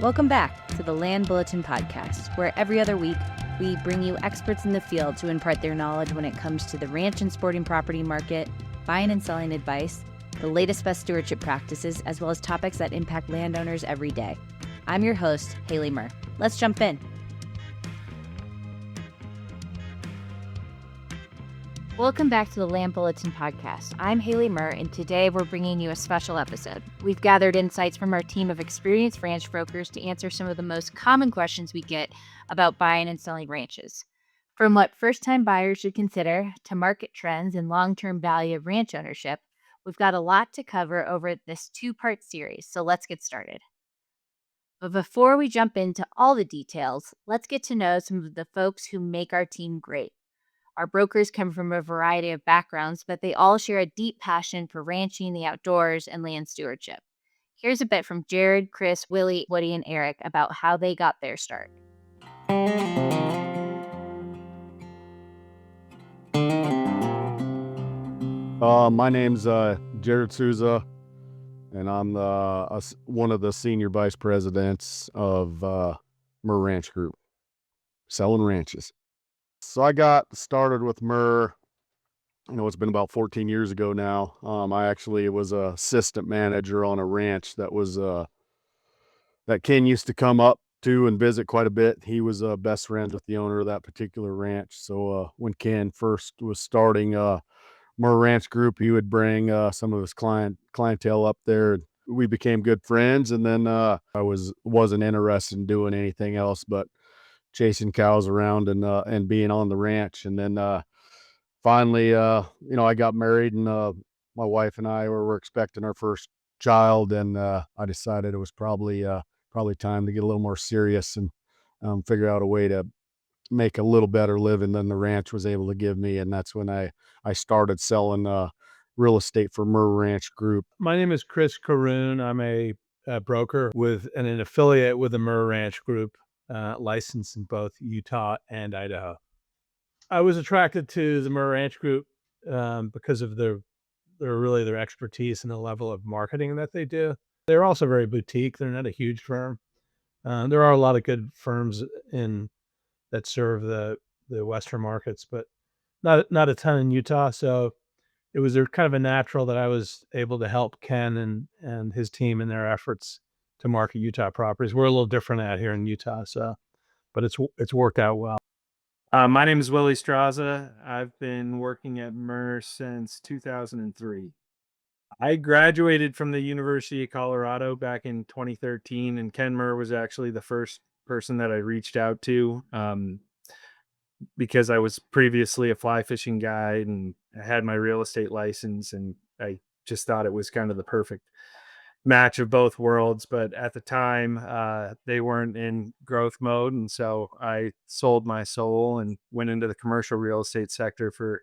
Welcome back to the Land Bulletin podcast, where every other week we bring you experts in the field to impart their knowledge when it comes to the ranch and sporting property market, buying and selling advice, the latest best stewardship practices, as well as topics that impact landowners every day. I'm your host, Haley Murr. Let's jump in. Welcome back to the Land Bulletin podcast. I'm Haley Murr, and today we're bringing you a special episode. We've gathered insights from our team of experienced ranch brokers to answer some of the most common questions we get about buying and selling ranches. From what first-time buyers should consider to market trends and long-term value of ranch ownership, we've got a lot to cover over this two-part series, so let's get started. But before we jump into all the details, let's get to know some of the folks who make our team great. Our brokers come from a variety of backgrounds, but they all share a deep passion for ranching, the outdoors, and land stewardship. Here's a bit from Jared, Chris, Willie, Woody, and Eric about how they got their start. My name's Jared Souza, and I'm one of the senior vice presidents of Murr Ranch Group, selling ranches. So I got started with Murr, it's been about 14 years ago now. I actually was a assistant manager on a ranch that was that Ken used to come up to and visit quite a bit. He was best friends with the owner of that particular ranch. So when Ken first was starting Murr Ranch Group, he would bring some of his clientele up there. We became good friends, and then I wasn't interested in doing anything else but chasing cows around and being on the ranch. And then finally, I got married, and my wife and I were expecting our first child, and I decided it was probably time to get a little more serious and figure out a way to make a little better living than the ranch was able to give me. And that's when I started selling real estate for Murr Ranch Group. My name is Chris Caroon. I'm a broker with an affiliate with the Murr Ranch Group, licensed in both Utah and Idaho. I was attracted to the Murr Ranch Group because of their expertise and the level of marketing that they do. They're also very boutique. They're not a huge firm. There are a lot of good firms that serve the Western markets, but not a ton in Utah. So it was kind of a natural that I was able to help Ken and his team in their efforts to market Utah properties. We're a little different out here in Utah, but it's worked out well. My name is Willie Straza. I've been working at Murr since 2003. I graduated from the University of Colorado back in 2013, and Ken Murr was actually the first person that I reached out to because I was previously a fly fishing guide and I had my real estate license, and I just thought it was kind of the perfect match of both worlds. But at the time, they weren't in growth mode, and so I sold my soul and went into the commercial real estate sector for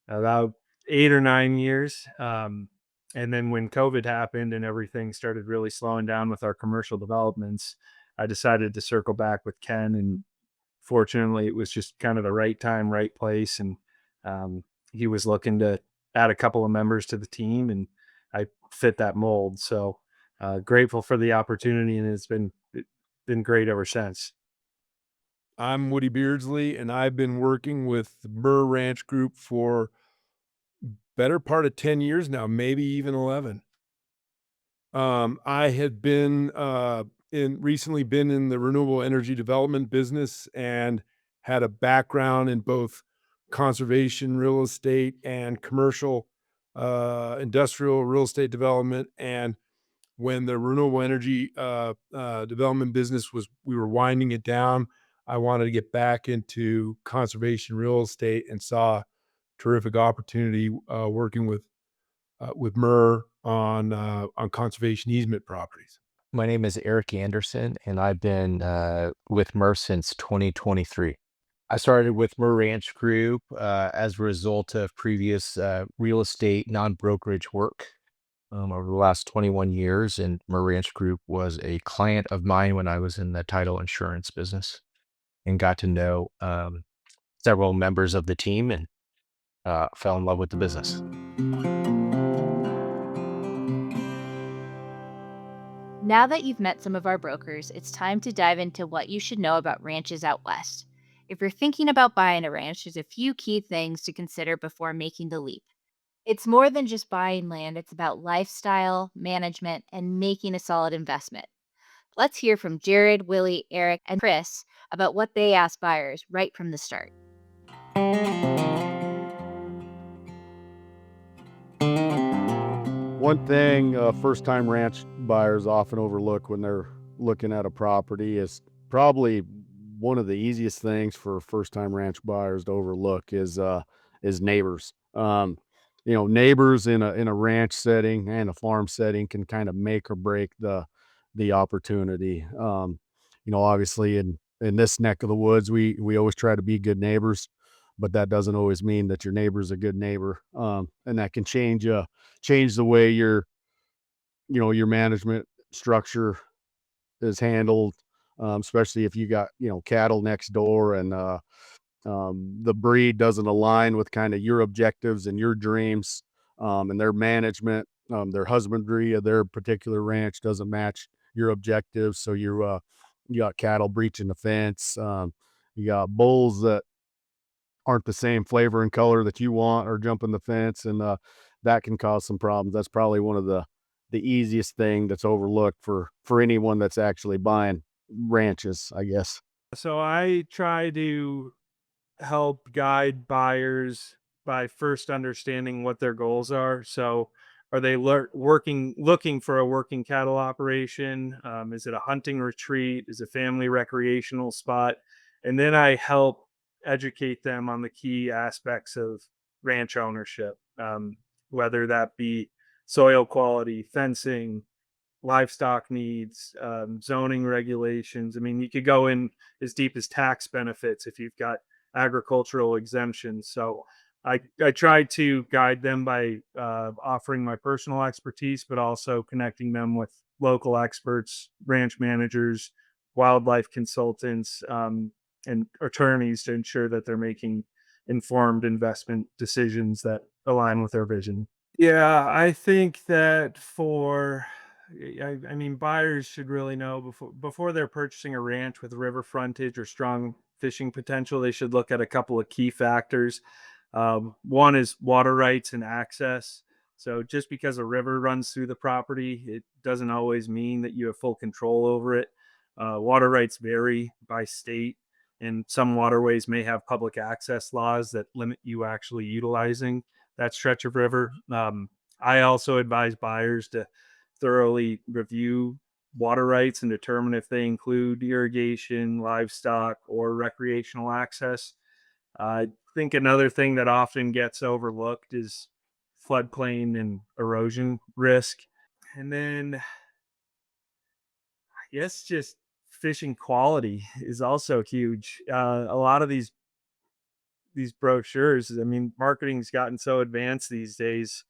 about 8 or 9 years. And then when COVID happened and everything started really slowing down with our commercial developments, I decided to circle back with Ken, and fortunately it was just kind of the right time, right place. And he was looking to add a couple of members to the team, and I fit that mold. So grateful for the opportunity, and it's been great ever since. I'm Woody Beardsley, and I've been working with the Murr Ranch Group for better part of 10 years now, maybe even 11. I had been recently been in the renewable energy development business and had a background in both conservation real estate and commercial industrial real estate development. And when the renewable energy development business we were winding it down, I wanted to get back into conservation real estate and saw terrific opportunity working with Murr on conservation easement properties. My name is Eric Anderson, and I've been with Murr since 2023. I started with Murr Ranch Group as a result of previous real estate non-brokerage work over the last 21 years, and Murr Ranch Group was a client of mine when I was in the title insurance business, and got to know several members of the team and fell in love with the business. Now that you've met some of our brokers, it's time to dive into what you should know about ranches out west. If you're thinking about buying a ranch, there's a few key things to consider before making the leap. It's more than just buying land, it's about lifestyle, management, and making a solid investment. Let's hear from Jared, Willie, Eric, and Chris about what they ask buyers right from the start. One thing first-time ranch buyers often overlook when they're looking at a property is probably one of the easiest things for first-time ranch buyers to overlook is neighbors. Neighbors in a ranch setting and a farm setting can kind of make or break the opportunity. Obviously in this neck of the woods, we always try to be good neighbors, but that doesn't always mean that your neighbor's a good neighbor, and that can change the way your management structure is handled, especially if you got, cattle next door and the breed doesn't align with kind of your objectives and your dreams, and their management, their husbandry of their particular ranch doesn't match your objectives. So you got cattle breaching the fence. You got bulls that aren't the same flavor and color that you want or jumping the fence, and that can cause some problems. That's probably one of the easiest thing that's overlooked for anyone that's actually buying ranches, I guess. So I try to help guide buyers by first understanding what their goals are. So, are they looking for a working cattle operation? Is it a hunting retreat? Is it a family recreational spot? And then I help educate them on the key aspects of ranch ownership, whether that be soil quality, fencing, livestock needs, zoning regulations. I mean, you could go in as deep as tax benefits if you've got agricultural exemptions. So I try to guide them by offering my personal expertise, but also connecting them with local experts, ranch managers, wildlife consultants, and attorneys to ensure that they're making informed investment decisions that align with their vision. Yeah, I think that I mean, buyers should really know before they're purchasing a ranch with river frontage or strong fishing potential. They should look at a couple of key factors. One is water rights and access. So just because a river runs through the property, it doesn't always mean that you have full control over it. Water rights vary by state, and some waterways may have public access laws that limit you actually utilizing that stretch of river. I also advise buyers to thoroughly review water rights and determine if they include irrigation, livestock, or recreational access. I think another thing that often gets overlooked is floodplain and erosion risk. And then I guess just fishing quality is also huge. A lot of these brochures, I mean, marketing's gotten so advanced these days.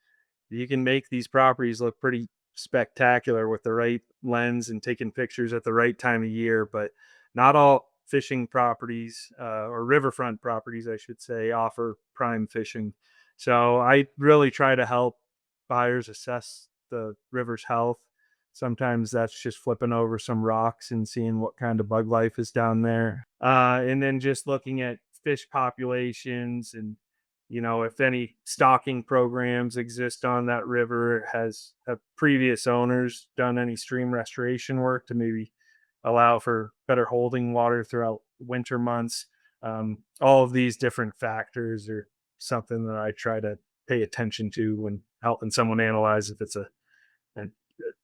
You can make these properties look pretty spectacular with the right lens and taking pictures at the right time of year, but not all fishing properties, or riverfront properties, I should say, offer prime fishing. So I really try to help buyers assess the river's health. Sometimes that's just flipping over some rocks and seeing what kind of bug life is down there. And then just looking at fish populations and if any stocking programs exist on that river. Have previous owners done any stream restoration work to maybe allow for better holding water throughout winter months? All of these different factors are something that I try to pay attention to when helping someone analyze if it's a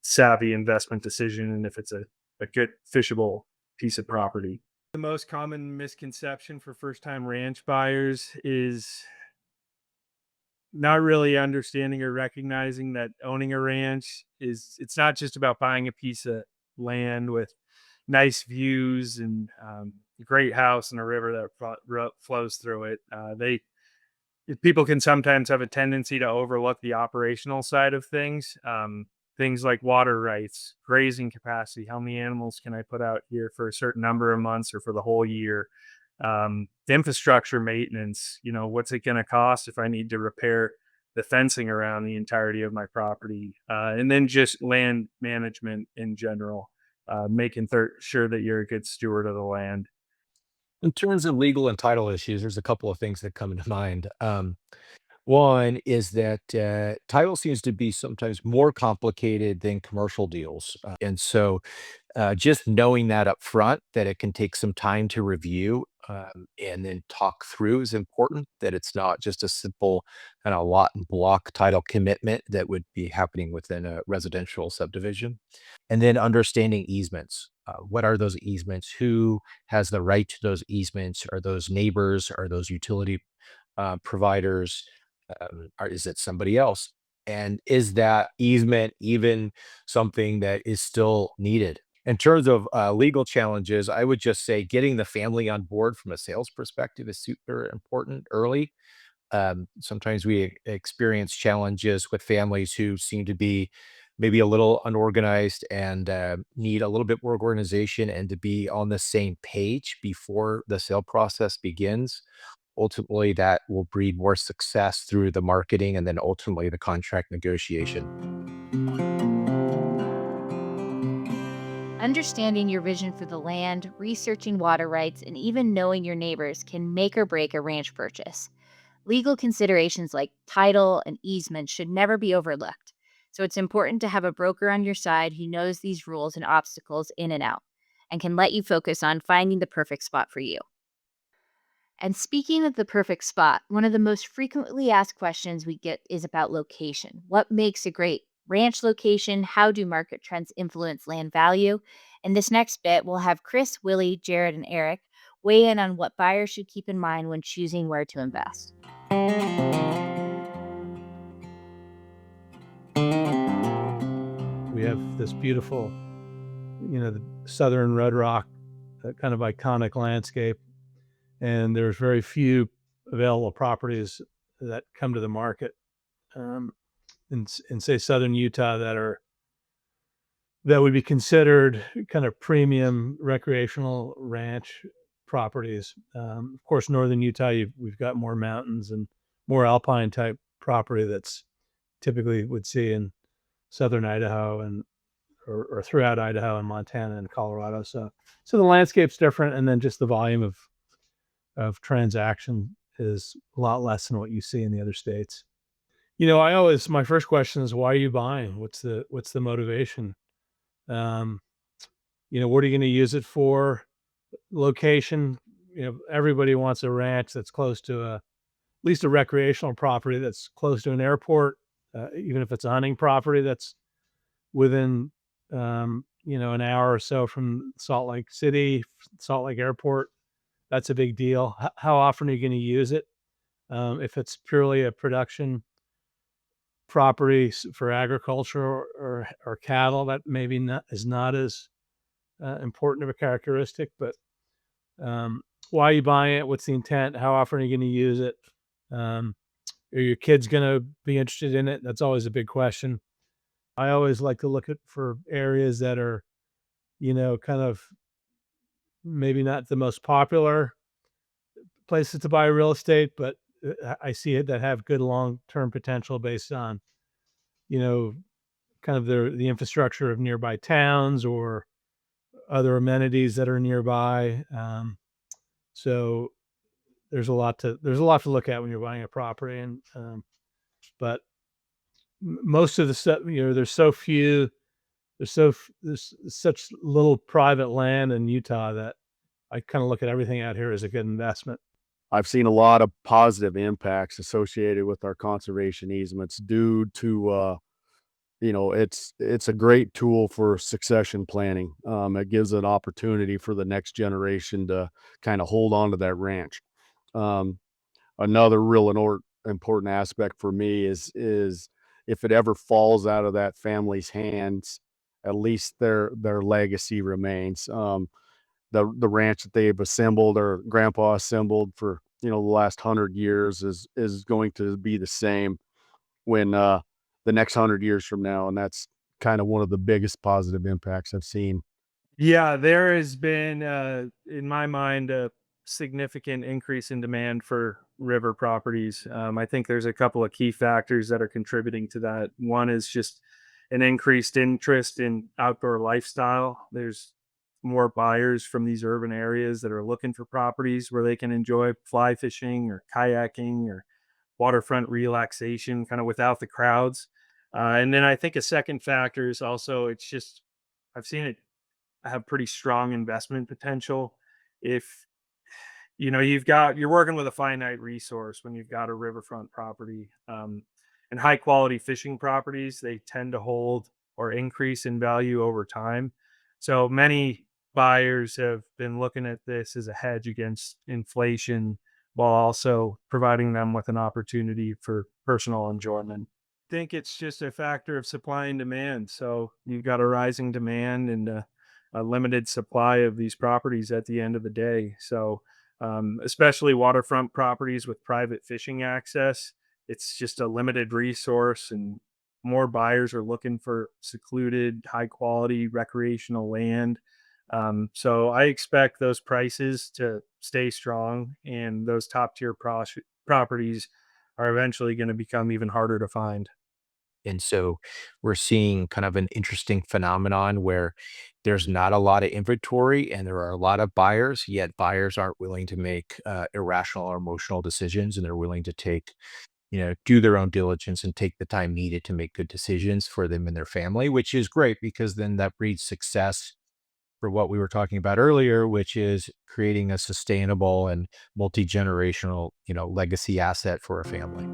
savvy investment decision and if it's a good fishable piece of property. The most common misconception for first time ranch buyers is not really understanding or recognizing that owning a ranch it's not just about buying a piece of land with nice views and a great house and a river that flows through it. They People can sometimes have a tendency to overlook the operational side of things. Things like water rights, grazing capacity, how many animals can I put out here for a certain number of months or for the whole year? The infrastructure maintenance, what's it going to cost if I need to repair the fencing around the entirety of my property, and then just land management in general, making sure that you're a good steward of the land. In terms of legal and title issues, there's a couple of things that come into mind. One is that title seems to be sometimes more complicated than commercial deals. And so just knowing that up front, that it can take some time to review and then talk through is important, that it's not just a simple kind of lot and block title commitment that would be happening within a residential subdivision. And then understanding easements. What are those easements? Who has the right to those easements? Are those neighbors? Are those utility providers? Or is it somebody else? And is that easement even something that is still needed? In terms of legal challenges, I would just say getting the family on board from a sales perspective is super important early. Sometimes we experience challenges with families who seem to be maybe a little unorganized and need a little bit more organization and to be on the same page before the sale process begins. Ultimately, that will breed more success through the marketing and then ultimately the contract negotiation. Understanding your vision for the land, researching water rights, and even knowing your neighbors can make or break a ranch purchase. Legal considerations like title and easement should never be overlooked. So it's important to have a broker on your side who knows these rules and obstacles in and out and can let you focus on finding the perfect spot for you. And speaking of the perfect spot, one of the most frequently asked questions we get is about location. What makes a great ranch location? How do market trends influence land value? In this next bit, we'll have Chris, Willie, Jared, and Eric weigh in on what buyers should keep in mind when choosing where to invest. We have this beautiful, the southern red rock, that kind of iconic landscape, and there's very few available properties that come to the market in say southern Utah that would be considered kind of premium recreational ranch properties. Of course, northern Utah, we've got more mountains and more alpine type property that's typically would see in southern Idaho and or throughout Idaho and Montana and Colorado. So the landscape's different, and then just the volume of transaction is a lot less than what you see in the other states. My first question is, why are you buying? What's the motivation? Um, what are you going to use it for? Location. Everybody wants a ranch that's close to at least a recreational property that's close to an airport, even if it's a hunting property that's within, an hour or so from Salt Lake City, Salt Lake Airport. That's a big deal. How often are you going to use it? If it's purely a production property for agriculture or cattle, that maybe is not as important of a characteristic. But why are you buying it? What's the intent? How often are you going to use it? Are your kids going to be interested in it? That's always a big question. I always like to look for areas that are, kind of maybe not the most popular places to buy real estate, but I see it that have good long-term potential based on, you know, kind of the infrastructure of nearby towns or other amenities that are nearby. So there's a lot to look at when you're buying a property, and but most of the stuff, there's such little private land in Utah that I kind of look at everything out here as a good investment. I've seen a lot of positive impacts associated with our conservation easements due to, it's a great tool for succession planning. It gives an opportunity for the next generation to kind of hold on to that ranch. Um, Another real important aspect for me is if it ever falls out of that family's hands, at least their legacy remains. The ranch that they've assembled or grandpa assembled for the last 100 years is going to be the same when the next 100 years from now, and that's kind of one of the biggest positive impacts I've seen. Yeah, there has been, in my mind, a significant increase in demand for river properties. I think there's a couple of key factors that are contributing to that. One is just an increased interest in outdoor lifestyle. There's more buyers from these urban areas that are looking for properties where they can enjoy fly fishing or kayaking or waterfront relaxation kind of without the crowds. And then I think a second factor is also it's just I've seen it have pretty strong investment potential. If you're working with a finite resource when you've got a riverfront property, and high quality fishing properties, they tend to hold or increase in value over time. So many buyers have been looking at this as a hedge against inflation while also providing them with an opportunity for personal enjoyment. I think it's just a factor of supply and demand. So you've got a rising demand and a limited supply of these properties at the end of the day. So especially waterfront properties with private fishing access, it's just a limited resource, and more buyers are looking for secluded, high quality recreational land. So I expect those prices to stay strong, and those top tier properties are eventually going to become even harder to find. And so we're seeing kind of an interesting phenomenon where there's not a lot of inventory and there are a lot of buyers, yet buyers aren't willing to make irrational or emotional decisions, and they're willing to do their own diligence and take the time needed to make good decisions for them and their family, which is great because then that breeds success for what we were talking about earlier, which is creating a sustainable and multi-generational, legacy asset for a family.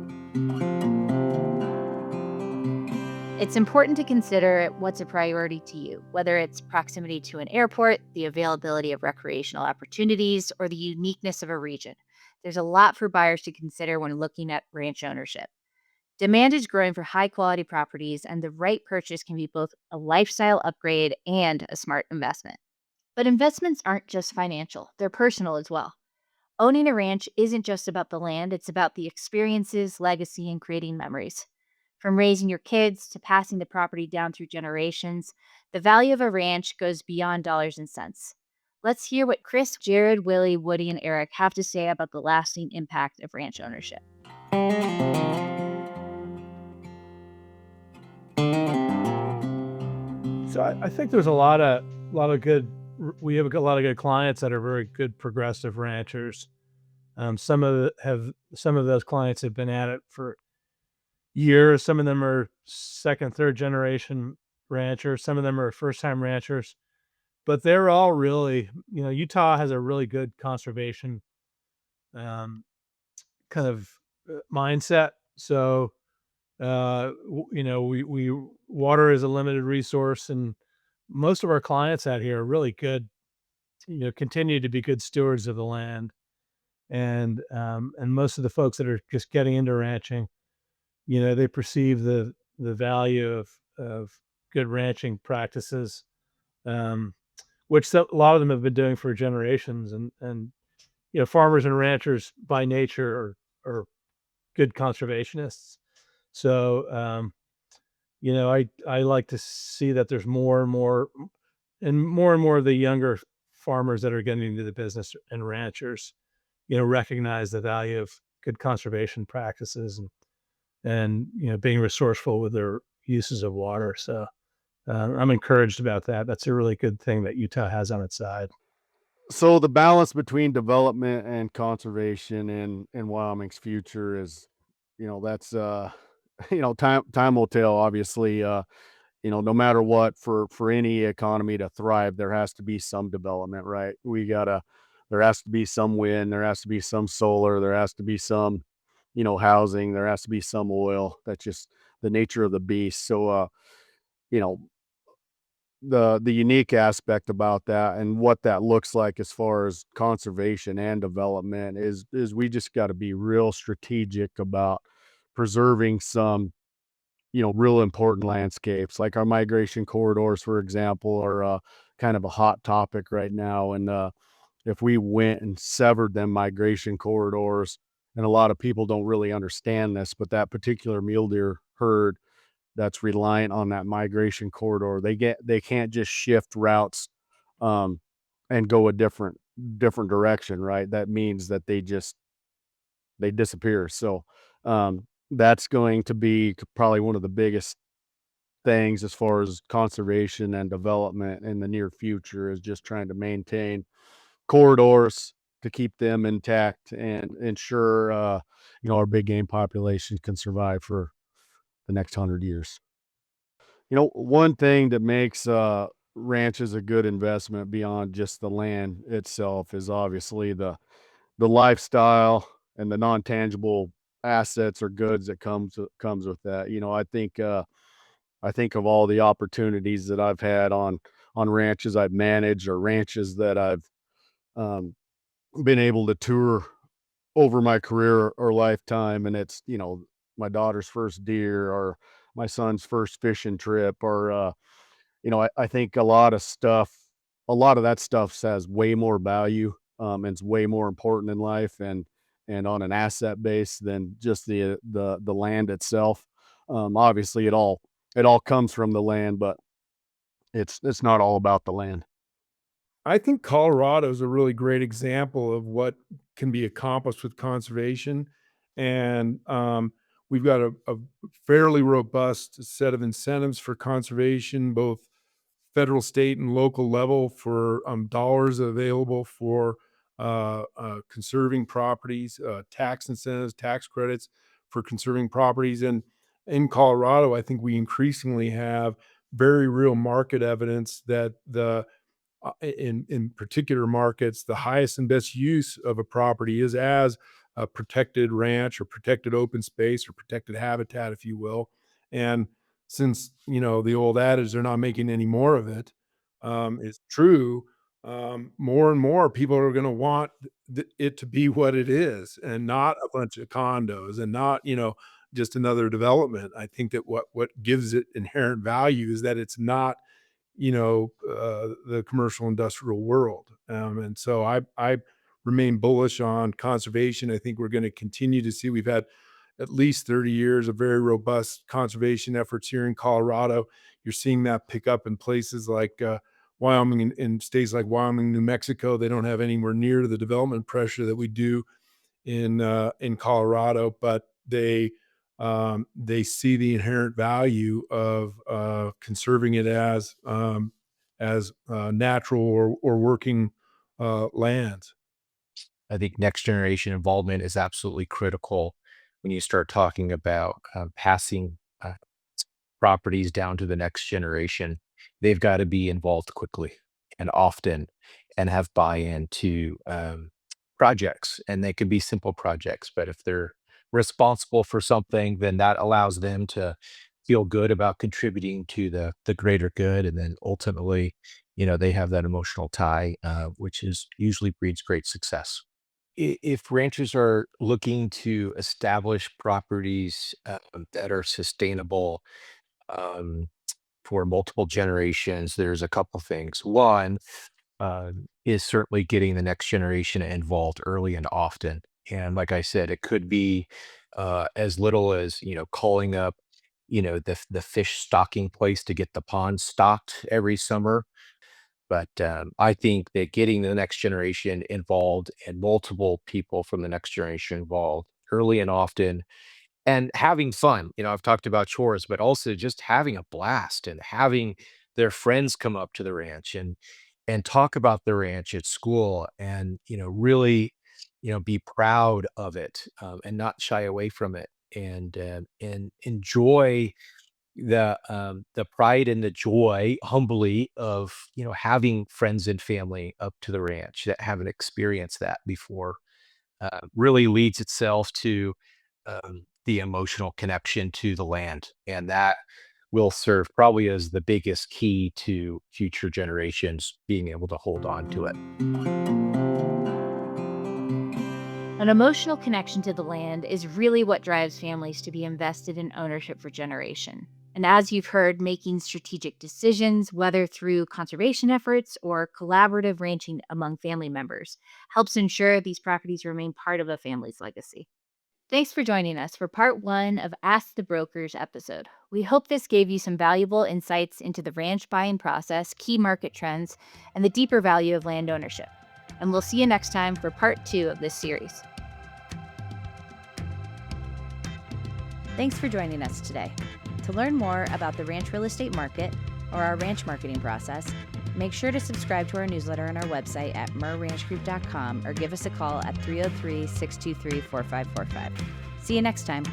It's important to consider what's a priority to you, whether it's proximity to an airport, the availability of recreational opportunities, or the uniqueness of a region. There's a lot for buyers to consider when looking at ranch ownership. Demand is growing for high quality properties, and the right purchase can be both a lifestyle upgrade and a smart investment. But investments aren't just financial, they're personal as well. Owning a ranch isn't just about the land, it's about the experiences, legacy, and creating memories. From raising your kids to passing the property down through generations, the value of a ranch goes beyond dollars and cents. Let's hear what Chris, Jared, Willie, Woody, and Eric have to say about the lasting impact of ranch ownership. So I think there's a lot of good. We have a lot of good clients that are very good progressive ranchers. Some of those clients have been at it for years. Some of them are second, third generation ranchers. Some of them are first time ranchers. But they're all really, Utah has a really good conservation um, kind of mindset. So we water is a limited resource, and most of our clients out here are really good, continue to be good stewards of the land. And most of the folks that are just getting into ranching, they perceive the value of good ranching practices, um, which a lot of them have been doing for generations. And farmers and ranchers by nature are good conservationists. So I like to see that there's more and more of the younger farmers that are getting into the business and ranchers, recognize the value of good conservation practices and being resourceful with their uses of water. So I'm encouraged about that. That's a really good thing that Utah has on its side. So the balance between development and conservation in Wyoming's future is, that's time will tell. Obviously, no matter what, for any economy to thrive, there has to be some development, right? There has to be some wind, there has to be some solar, there has to be some, housing, there has to be some oil. That's just the nature of the beast. So, you know, the unique aspect about that and what that looks like as far as conservation and development is we just got to be real strategic about preserving some, real important landscapes, like our migration corridors, for example, are kind of a hot topic right now. And if we went and severed them migration corridors, and a lot of people don't really understand this, but that particular mule deer herd that's reliant on that migration corridor, they can't just shift routes um, and go a different direction, right? That means that they just they disappear. So that's going to be probably one of the biggest things as far as conservation and development in the near future, is just trying to maintain corridors to keep them intact and ensure our big game population can survive for the next 100 years. One thing that makes ranches a good investment beyond just the land itself is obviously the lifestyle and the non-tangible assets or goods that comes with that. I think of all the opportunities that I've had on ranches I've managed, or ranches that I've um, been able to tour over my career or lifetime, and it's my daughter's first deer, or my son's first fishing trip, or I think a lot of that stuff has way more value, and it's way more important in life, and on an asset base than just the land itself. Obviously, it all comes from the land, but it's not all about the land. I think Colorado is a really great example of what can be accomplished with conservation. And we've got a fairly robust set of incentives for conservation, both federal, state, and local level, for dollars available for conserving properties, tax incentives, tax credits for conserving properties. And in Colorado, I think we increasingly have very real market evidence that in particular markets, the highest and best use of a property is as a protected ranch or protected open space or protected habitat, if you will. And since the old adage, they're not making any more of it, is true. More and more people are going to want it to be what it is, and not a bunch of condos, and not just another development. I think that what gives it inherent value is that it's not the commercial industrial world. And so I remain bullish on conservation. I think we're going to continue to see, we've had at least 30 years of very robust conservation efforts here in Colorado. You're seeing that pick up in places like Wyoming, in states like Wyoming, New Mexico. They don't have anywhere near the development pressure that we do in Colorado, but they see the inherent value of conserving it as natural or working lands. I think next generation involvement is absolutely critical when you start talking about passing properties down to the next generation. They've got to be involved quickly and often, and have buy-in to projects. And they can be simple projects, but if they're responsible for something, then that allows them to feel good about contributing to the greater good. And then ultimately, they have that emotional tie, which is usually breeds great success. If ranchers are looking to establish properties that are sustainable, um, for multiple generations, there's a couple things. One is certainly getting the next generation involved early and often. And like I said, it could be as little as calling up the fish stocking place to get the pond stocked every summer. But I think that getting the next generation involved, and multiple people from the next generation involved early and often, and having fun. I've talked about chores, but also just having a blast and having their friends come up to the ranch and talk about the ranch at school, and really be proud of it, and not shy away from it, and enjoy the pride and the joy humbly of having friends and family up to the ranch that haven't experienced that before. Really leads itself to the emotional connection to the land. And that will serve probably as the biggest key to future generations being able to hold on to it. An emotional connection to the land is really what drives families to be invested in ownership for generation. And as you've heard, making strategic decisions, whether through conservation efforts or collaborative ranching among family members, helps ensure these properties remain part of a family's legacy. Thanks for joining us for part one of Ask the Brokers episode. We hope this gave you some valuable insights into the ranch buying process, key market trends, and the deeper value of land ownership. And we'll see you next time for part two of this series. Thanks for joining us today. To learn more about the ranch real estate market or our ranch marketing process, make sure to subscribe to our newsletter on our website at merranchgroup.com or give us a call at 303-623-4545. See you next time.